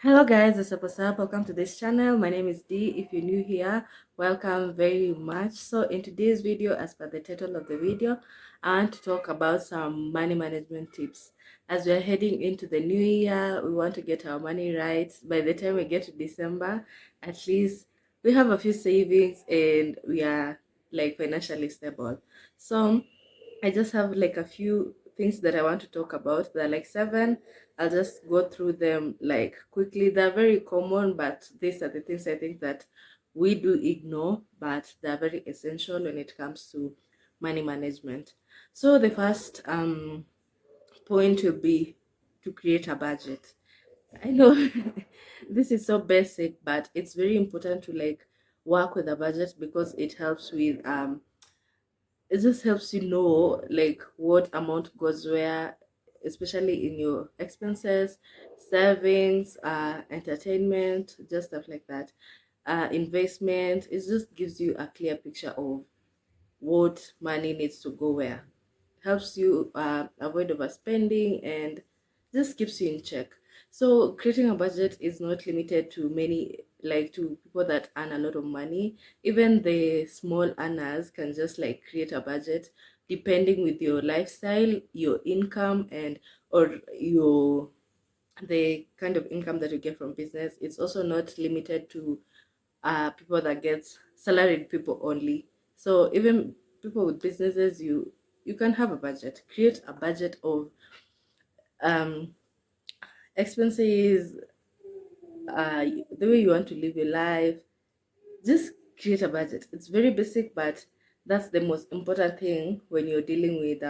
Hello guys, what's up? Welcome to this channel. My name is Dee. If you're new here, welcome very much. So in today's video, as per the title of the video, I want to talk about some money management tips. As we're heading into the new year, we want to get our money right. By the time we get to December, at least we have a few savings and we are like financially stable. So I just have like a few things that I want to talk about. There are like seven. I'll just go through them like quickly. They're very common, but these are the things I think that we do ignore, but they're very essential when it comes to money management. So the first point will be to create a budget. I know this is so basic, but it's very important to like work with a budget because it just helps you know like what amount goes where, especially in your expenses, savings, entertainment, just stuff like that, investment. It just gives you a clear picture of what money needs to go where. Helps you avoid overspending and just keeps you in check. So creating a budget is not limited to many, like to people that earn a lot of money. Even the small earners can just like create a budget depending with your lifestyle, your income, and or your the kind of income that you get from business. It's also not limited to people that gets salaried people only. So even people with businesses, you can have a budget. Create a budget of um expenses, the way you want to live your life. Just create a budget. It's very basic, but that's the most important thing when you're dealing with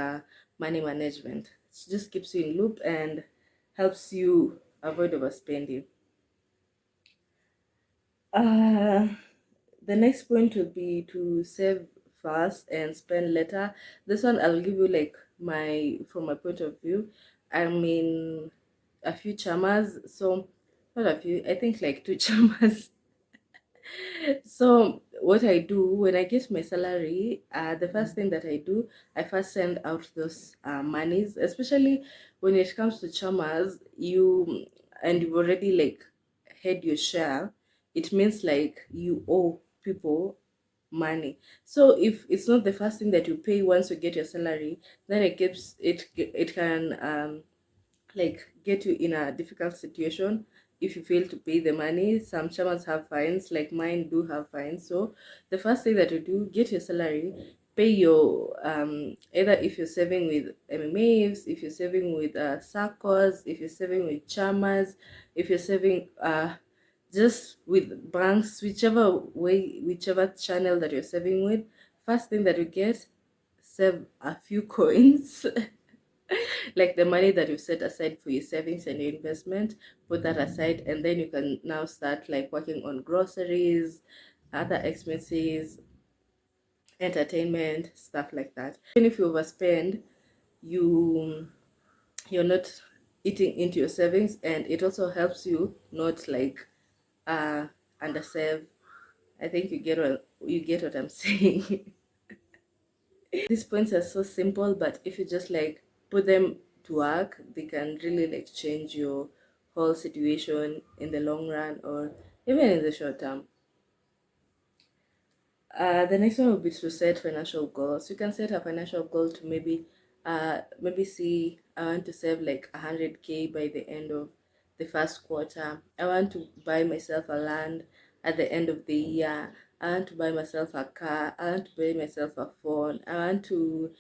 money management. It just keeps you in loop and helps you avoid overspending. uh the next point would be to save fast and spend later. This one I'll give you like my from my point of view. I mean, a few chamas, so not a few, I think like two chamas. So what I do when I get my salary, the first thing that I do, I first send out those monies, especially when it comes to chamas, and you've already like had your share. It means like you owe people money. So if it's not the first thing that you pay once you get your salary, then it can like get you in a difficult situation if you fail to pay the money. Some chairmans have fines, like mine do have fines. So the first thing that you do, get your salary, pay your either if you're saving with MMAs, if you're saving with SACCOs, if you're saving with chairmans, if you're saving just with banks, whichever way, whichever channel that you're saving with, first thing that you get, save a few coins. Like the money that you set aside for your savings and your investment, put that aside, and then you can now start like working on groceries, other expenses, entertainment, stuff like that. Even if you overspend, you you're not eating into your savings, and it also helps you not like uh undersave. I think you get what I'm saying. These points are so simple, but if you just like put them to work, they can really like change your whole situation in the long run or even in the short term. The next one would be to set financial goals. You can set a financial goal to maybe see I want to save like 100K by the end of the first quarter. I want to buy myself a land at the end of the year. I want to buy myself a car. I want to buy myself a phone. I want to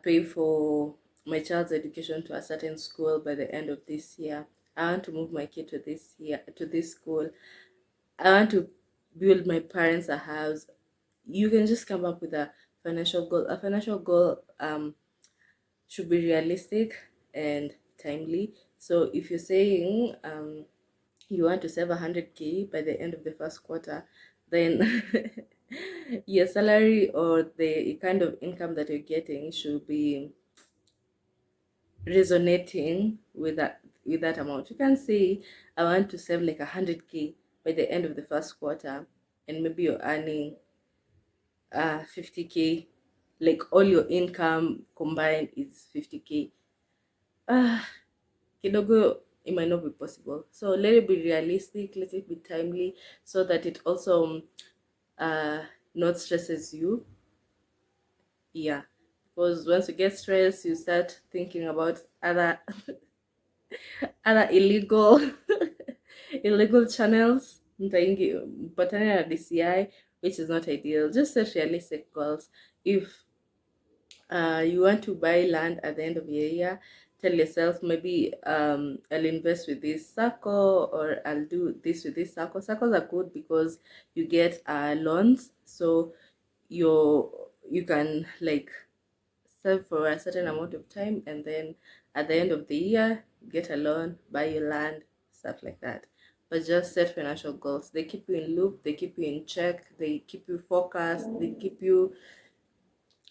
pay for my child's education to a certain school by the end of this year. I want to move my kid to this school. I want to build my parents a house. You can just come up with a financial goal. A financial goal should be realistic and timely. So if you're saying you want to save 100K by the end of the first quarter, then your salary or the kind of income that you're getting should be resonating with that amount. You can say I want to save like 100K by the end of the first quarter, and maybe you're earning 50K, like all your income combined is 50K. Ah, kidogo it might not be possible. So let it be realistic, let it be timely, so that it also uh not stresses you. Yeah, because once you get stressed, you start thinking about other other illegal illegal channels, patani na DCI, which is not ideal. Just set realistic goals. If you want to buy land at the end of the year, tell yourself, maybe I'll invest with this circle, or I'll do this with this circle. Circles are good because you get loans, so you can like serve for a certain amount of time, and then at the end of the year get a loan, buy your land, stuff like that. But just set financial goals. They keep you in loop, they keep you in check, they keep you focused, they keep you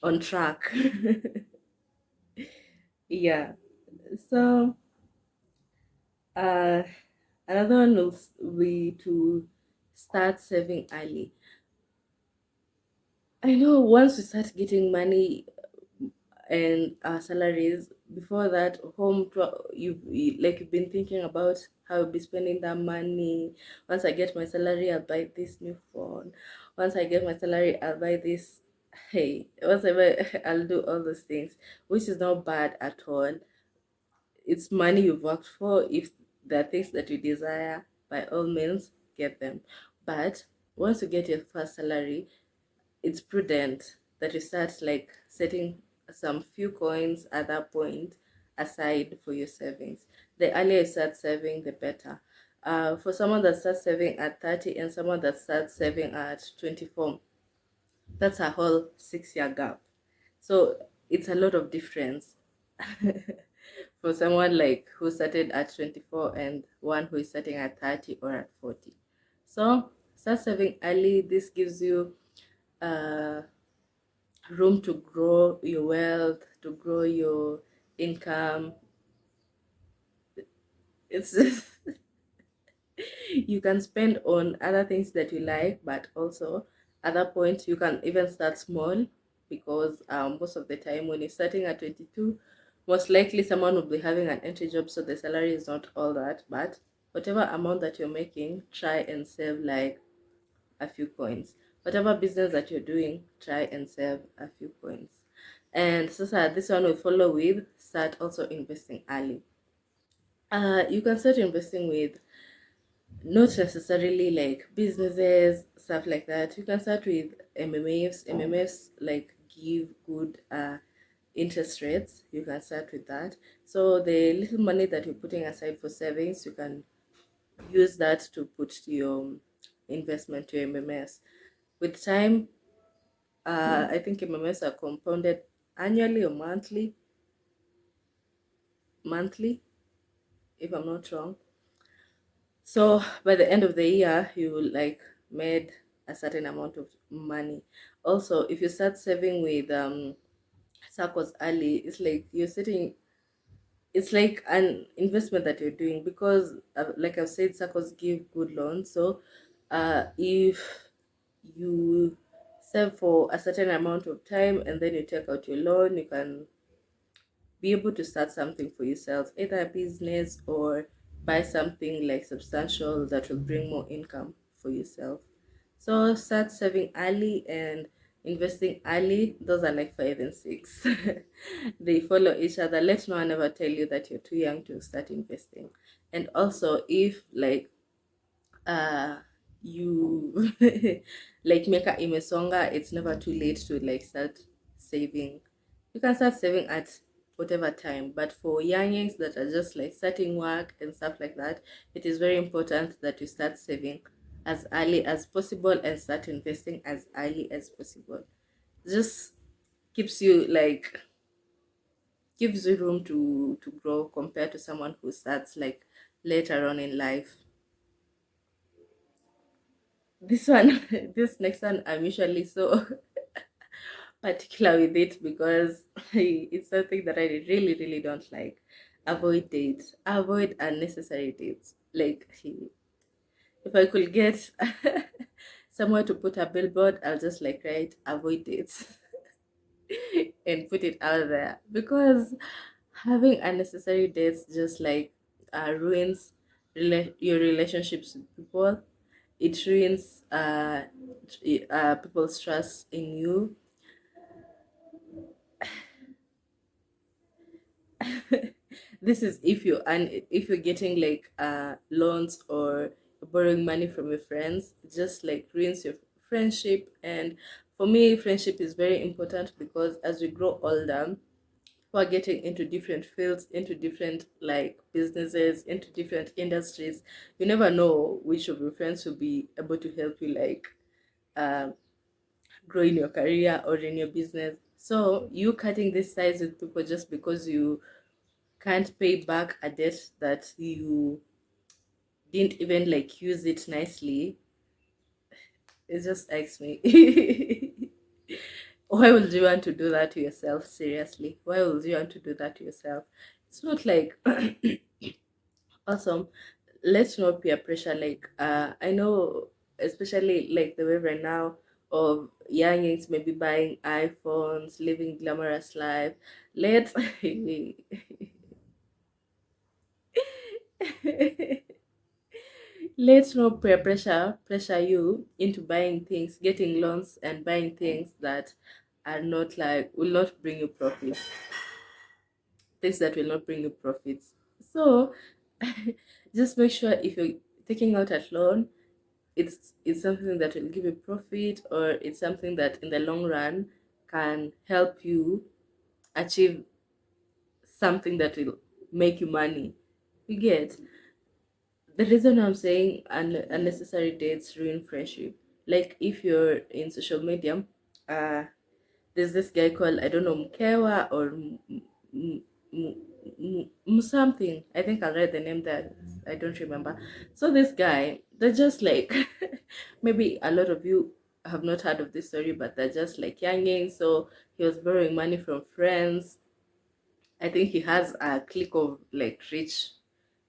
on track. Yeah. So uh another one will be to start saving early. I know once we start getting money and our salaries, before that, like you've been thinking about how you'll be spending that money. Once I get my salary, I'll buy this new phone. Once I get my salary, I'll buy this. Hey, once I buy, I'll do all those things, which is not bad at all. It's money you've worked for. If there are things that you desire, by all means, get them. But once you get your first salary, it's prudent that you start like setting some few coins at that point aside for your savings. The earlier you start saving, the better. For someone that starts saving at 30 and someone that starts saving at 24, that's a whole 6 year gap. So it's a lot of difference for someone like who started at 24 and one who is starting at 30 or at 40. So start saving early. This gives you uh, room to grow your wealth, to grow your income. It's just you can spend on other things that you like, but also at that point you can even start small, because most of the time when you're starting at 22, most likely someone will be having an entry job, so the salary is not all that. But whatever amount that you're making, try and save like a few coins. Whatever business that you're doing, try and save a few coins. And so this one will follow with start also investing early. You can start investing with not necessarily like businesses, stuff like that. You can start with MMFs. MMFs like give good interest rates. You can start with that. So the little money that you're putting aside for savings, you can use that to put to your investment, to your MMS. With time, I think MMS are compounded annually or monthly, if I'm not wrong. So by the end of the year, you will like made a certain amount of money. Also, if you start saving with circles early, it's like you're sitting. It's like an investment that you're doing, because, like I've said, circles give good loans. So, if you save for a certain amount of time and then you take out your loan, you can be able to start something for yourself, either a business or buy something like substantial that will bring more income for yourself. So start saving early and investing early. Those are like 5 and 6. They follow each other. Let no one ever tell you that you're too young to start investing. And also, if like uh you like Meka Imesonga, it's never too late to like start saving. You can start saving at whatever time, but for youngins that are just like starting work and stuff like that, it is very important that you start saving as early as possible and start investing as early as possible. Just keeps you like gives you room to grow compared to someone who starts like later on in life. This one, this next one, I'm usually so particular with it, because it's something that I really, really don't like. Avoid dates. Avoid unnecessary dates. Like, if I could get somewhere to put a billboard, I'll just like write avoid dates and put it out there, because having unnecessary dates just like ruins your relationships with people. It ruins people's trust in you. This is if you, and if you're getting like loans or borrowing money from your friends, it just like ruins your friendship. And for me, friendship is very important because as we grow older, people are getting into different fields, into different like businesses, into different industries. You never know which of your friends will be able to help you like uh, grow in your career or in your business. So you cutting this ties with people just because you can't pay back a debt that you didn't even like use it nicely, it just irks me. Why would you want to do that to yourself? Seriously, why would you want to do that to yourself? It's not like awesome. Let's not peer pressure. Like I know, especially like the way right now of youngins maybe buying iPhones, living glamorous life. Let's let's not peer pressure you into buying things, getting loans and buying things that are not like will not bring you profit, things that will not bring you profits. So just make sure if you're taking out a loan, it's something that will give you profit, or it's something that in the long run can help you achieve something that will make you money. You get the reason I'm saying unnecessary dates ruin friendship. Like if you're in social media, uh, there's this guy called, I don't know, Mkewa or something. I think I read the name that I don't remember. So this guy, they're just like maybe a lot of you have not heard of this story, but they're just like younging. So he was borrowing money from friends. I think he has a clique of like rich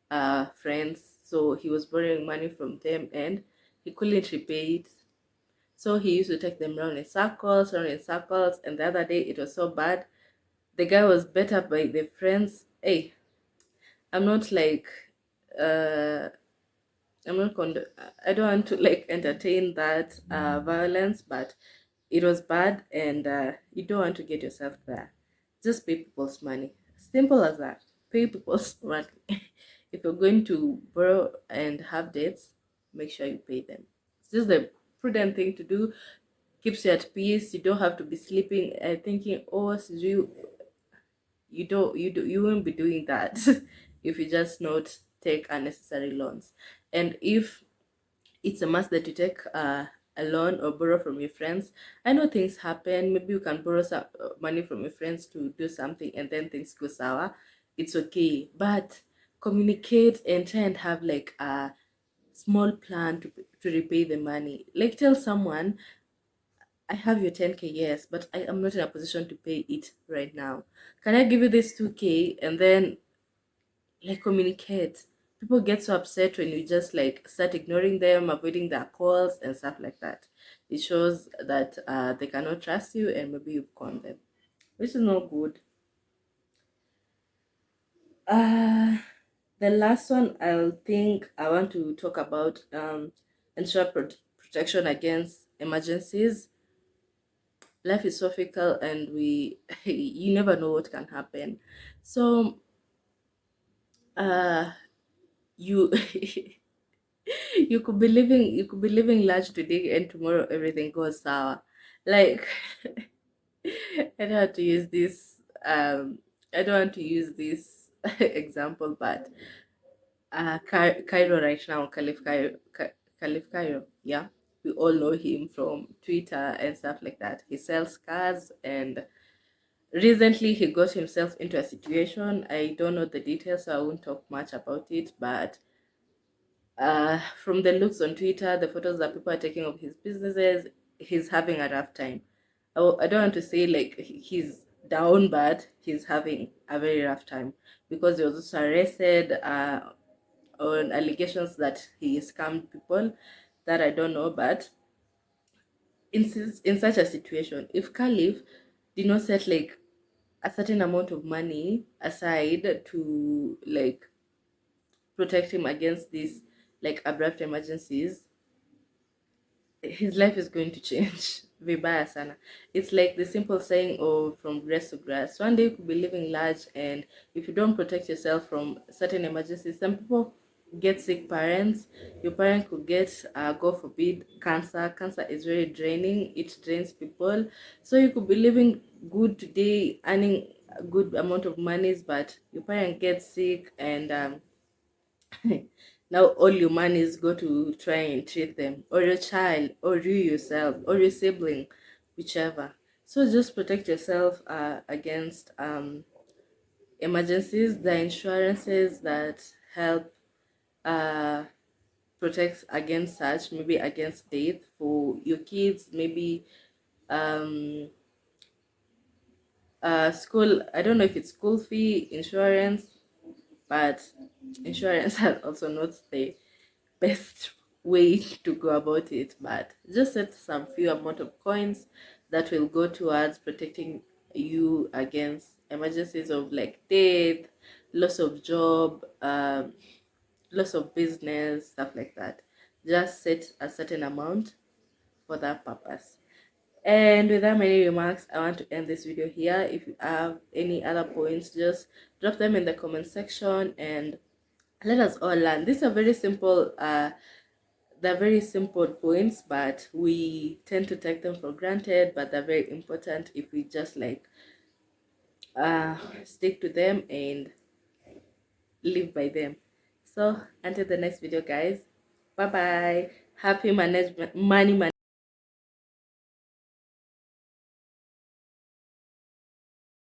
friends. So he was borrowing money from them and he couldn't repay it. So he used to take them round in circles. And the other day it was so bad. The guy was better by the friends. Hey, I'm not like, uh, I'm not, I don't want to like entertain that violence, but it was bad and you don't want to get yourself there. Just pay people's money. Simple as that. Pay people's money. If you're going to borrow and have debts, make sure you pay them. It's just the prudent thing to do. Keeps you at peace. You don't have to be sleeping and thinking, oh, you won't be doing that if you just not take unnecessary loans. And if it's a must that you take a loan or borrow from your friends, I know things happen. Maybe you can borrow some money from your friends to do something and then things go sour. It's okay, but communicate and try and have like a small plan to repay the money. Like tell someone, I have your 10K, yes, but I am not in a position to pay it right now. Can I give you this 2K? And then like communicate. People get so upset when you just like start ignoring them, avoiding their calls and stuff like that. It shows that they cannot trust you and maybe you've conned them, which is not good. Uh, the last one I'll think I want to talk about ensure protection against emergencies. Life is so fickle and we you never know what can happen. So uh you you could be living large today and tomorrow everything goes sour. Like I don't want to use this I don't want to use this example, but Cairo right now, Caliph Cairo, yeah, we all know him from Twitter and stuff like that. He sells cars, and recently he got himself into a situation. I don't know the details, so I won't talk much about it, but from the looks on Twitter, the photos that people are taking of his businesses, he's having a rough time. I don't want to say like he's down, but he's having a very rough time because he was also arrested on allegations that he scammed people that I don't know. But in such a situation, if Caliph did not set like a certain amount of money aside to like protect him against these like abrupt emergencies, his life is going to change. Vibaya sana. It's like the simple saying, oh, from grass to grass. One day you could be living large, and if you don't protect yourself from certain emergencies, some people get sick parents. Your parent could get, God forbid, cancer. Cancer is very draining. It drains people. So you could be living good today, earning a good amount of monies, but your parent gets sick, and now all your monies go to try and treat them, or your child, or you yourself, or your sibling, whichever. So just protect yourself against emergencies. The insurances that help uh, protect against such, maybe against death for your kids, maybe um, school. I don't know if it's school fee insurance, but insurance are also not the best way to go about it, but just set some few amount of coins that will go towards protecting you against emergencies of like death, loss of job, loss of business, stuff like that. Just set a certain amount for that purpose. And without many remarks, I want to end this video here. If you have any other points, just drop them in the comment section and let us all learn. These are very simple they're very simple points, but we tend to take them for granted, but they're very important if we just like stick to them and live by them. So until the next video, guys, bye bye. Happy management money management.